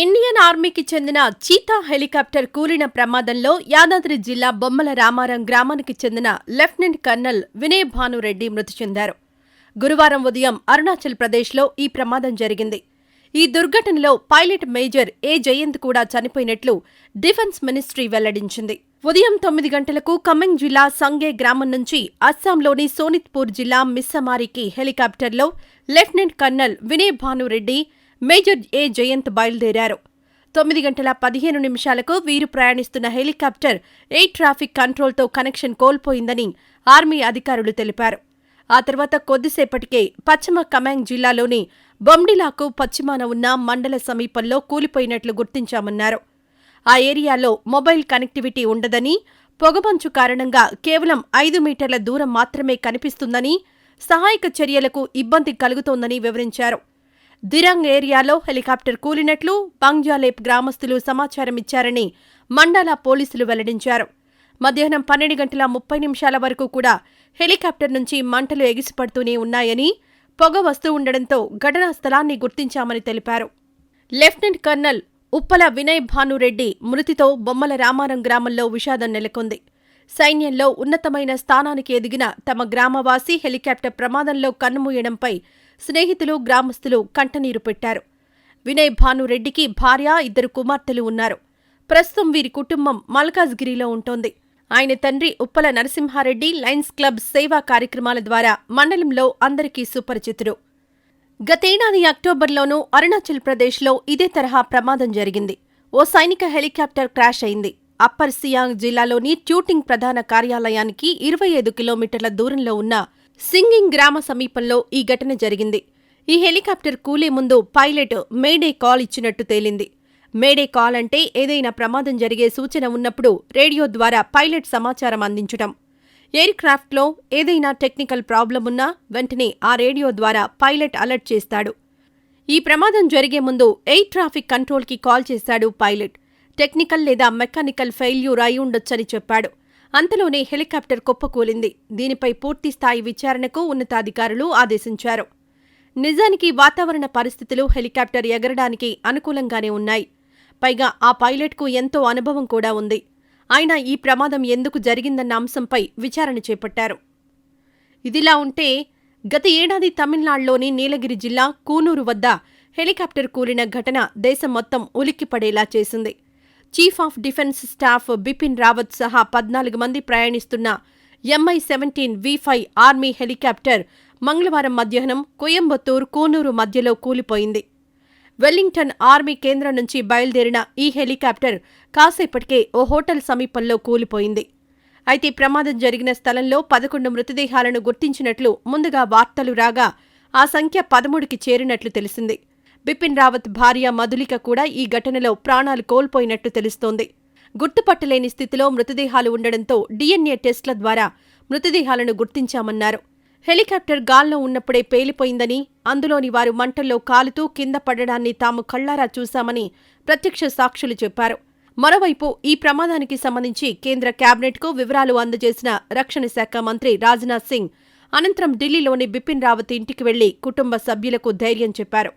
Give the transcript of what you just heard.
Indian ఆర్మీకి చెందిన cheetah helicopter కూలిన ప్రమాదంలో యాదాద్రి జిల్లా బొమ్మల రామారం గ్రామానికి చెందిన లెఫ్టినెంట్ కర్నల్ వినయ్ భానురెడ్డి మృతి చెందారు. గురువారం ఉదయం అరుణాచల్ ప్రదేశ్లో ఈ ప్రమాదం జరిగింది. ఈ దుర్ఘటనలో పైలట్ మేజర్ ఏ జయంత్ కూడా చనిపోయినట్లు డిఫెన్స్ మినిస్ట్రీ వెల్లడించింది. ఉదయం 9 గంటలకు ఖమ్మం జిల్లా సంగే గ్రామం నుంచి అస్సాంలోని సోనిత్పూర్ జిల్లా మిస్సమారికి హెలికాప్టర్లో lieutenant colonel Vinay Bhanureddy, major A Jayant బయలుదేరారు. 9:15 వీరు ప్రయాణిస్తున్న హెలికాప్టర్ ఎయిర్ ట్రాఫిక్ కంట్రోల్తో కనెక్షన్ కోల్పోయిందని ఆర్మీ అధికారులు తెలిపారు. ఆ తర్వాత కొద్దిసేపటికే పశ్చిమ కమాంగ్ జిల్లాలోని బొమ్డిలాకు పశ్చిమాన ఉన్న మండల సమీపంలో కూలిపోయినట్లు గుర్తించామన్నారు. ఆ ఏరియాలో మొబైల్ కనెక్టివిటీ ఉండదని, పొగమంచు కారణంగా కేవలం 5 మీటర్ల దూరం మాత్రమే కనిపిస్తుందని, సహాయక చర్యలకు ఇబ్బంది కలుగుతోందని వివరించారు. దిరాంగ్ ఏరియాలో హెలికాప్టర్ కూలినట్లు బంగ్జాలేప్ గ్రామస్తులు సమాచారమిచ్చారని మండల పోలీసులు వెల్లడించారు. మధ్యాహ్నం 12:30 వరకు కూడా హెలికాప్టర్ నుంచి మంటలు ఎగిసిపడుతూనే ఉన్నాయని, పొగ వస్తూ ఉండడంతో ఘటనా స్థలాన్ని గుర్తించామని తెలిపారు. లెఫ్టినెంట్ కర్నల్ ఉప్పల వినయ్ భానురెడ్డి మృతితో బొమ్మల రామారం గ్రామంలో విషాదం నెలకొంది. సైన్యంలో ఉన్నతమైన స్థానానికి ఎదిగిన తమ గ్రామవాసి హెలికాప్టర్ ప్రమాదంలో కన్నుమూయడంపై స్నేహితులు, గ్రామస్తులు కంటనీరు పెట్టారు. వినయ్ భానురెడ్డికి భార్య, 2 కుమార్తెలు ఉన్నారు. ప్రస్తుతం వీరి కుటుంబం మల్కాజ్గిరిలో ఉంటోంది. ఆయన తండ్రి ఉప్పల నరసింహారెడ్డి లయన్స్ క్లబ్ సేవా కార్యక్రమాల ద్వారా మండలంలో అందరికీ సుపరిచితుడు. గతేడాది అక్టోబర్లోనూ అరుణాచల్ ప్రదేశ్లో ఇదే తరహా ప్రమాదం జరిగింది. ఓ సైనిక హెలికాప్టర్ క్రాష్ అయింది. అప్పర్ సియాంగ్ జిల్లాలోని ట్యూటింగ్ ప్రధాన కార్యాలయానికి 25 కిలోమీటర్ల దూరంలో ఉన్న సింగింగ్ గ్రామ సమీపంలో ఈ ఘటన జరిగింది. ఈ హెలికాప్టర్ కూలే ముందు పైలట్ మేడే కాల్ ఇచ్చినట్టు తేలింది. మేడే కాల్ అంటే ఏదైనా ప్రమాదం జరిగే సూచన ఉన్నప్పుడు రేడియో ద్వారా పైలట్ సమాచారం అందించటం. ఎయిర్ క్రాఫ్ట్లో ఏదైనా టెక్నికల్ ప్రాబ్లం ఉన్నా వెంటనే ఆ రేడియో ద్వారా పైలట్ అలర్ట్ చేస్తాడు. ఈ ప్రమాదం జరిగే ముందు ఎయిర్ ట్రాఫిక్ కంట్రోల్కి కాల్ చేశాడు పైలట్. టెక్నికల్ లేదా మెకానికల్ ఫెయిల్యూర్ అయి ఉండొచ్చని చెప్పాడు. అంతలోనే హెలికాప్టర్ కుప్పకూలింది. దీనిపై పూర్తిస్థాయి విచారణకు ఉన్నతాధికారులు ఆదేశించారు. నిజానికి వాతావరణ పరిస్థితులు హెలికాప్టర్ ఎగరడానికి అనుకూలంగానే ఉన్నాయి. పైగా ఆ పైలట్కు ఎంతో అనుభవం కూడా ఉంది. అయినా ఈ ప్రమాదం ఎందుకు జరిగిందన్న అంశంపై విచారణ చేపట్టారు. ఇదిలా ఉంటే గత ఏడాది తమిళనాడులోని నీలగిరి జిల్లా కూనూరు వద్ద హెలికాప్టర్ కూలిన ఘటన దేశం మొత్తం ఉలిక్కిపడేలా చేసింది. Chief of defence staff Bipin Rawat సహా 14 మంది ప్రయాణిస్తున్న MI-17 V5 ఆర్మీ హెలికాప్టర్ మంగళవారం మధ్యాహ్నం కోయంబత్తూర్, కూనూరు మధ్యలో కూలిపోయింది. వెల్లింగ్టన్ ఆర్మీ కేంద్రం నుంచి బయలుదేరిన ఈ హెలికాప్టర్ కాసేపటికే ఓ హోటల్ సమీపంలో కూలిపోయింది. అయితే ప్రమాదం జరిగిన స్థలంలో 11 మృతదేహాలను గుర్తించినట్లు ముందుగా వార్తలు రాగా ఆ సంఖ్య 13కి చేరినట్లు తెలిసింది. బిపిన్ రావత్ భార్య మధులిక కూడా ఈ ఘటనలో ప్రాణాలు కోల్పోయినట్టు తెలుస్తోంది. గుర్తుపట్టలేని స్థితిలో మృతదేహాలు ఉండడంతో DNA టెస్టుల ద్వారా మృతదేహాలను గుర్తించామన్నారు. హెలికాప్టర్ గాల్లో ఉన్నప్పుడే పేలిపోయిందని, అందులోని వారు మంటల్లో కాలుతూ కింద పడడాన్ని తాము కళ్లారా చూశామని ప్రత్యక్ష సాక్షులు చెప్పారు. మరోవైపు ఈ ప్రమాదానికి సంబంధించి కేంద్ర కేబినెట్కు వివరాలు అందజేసిన రక్షణ శాఖ మంత్రి రాజ్నాథ్ సింగ్ అనంతరం ఢిల్లీలోని బిపిన్ రావత్ ఇంటికి వెళ్లి కుటుంబ సభ్యులకు ధైర్యం చెప్పారు.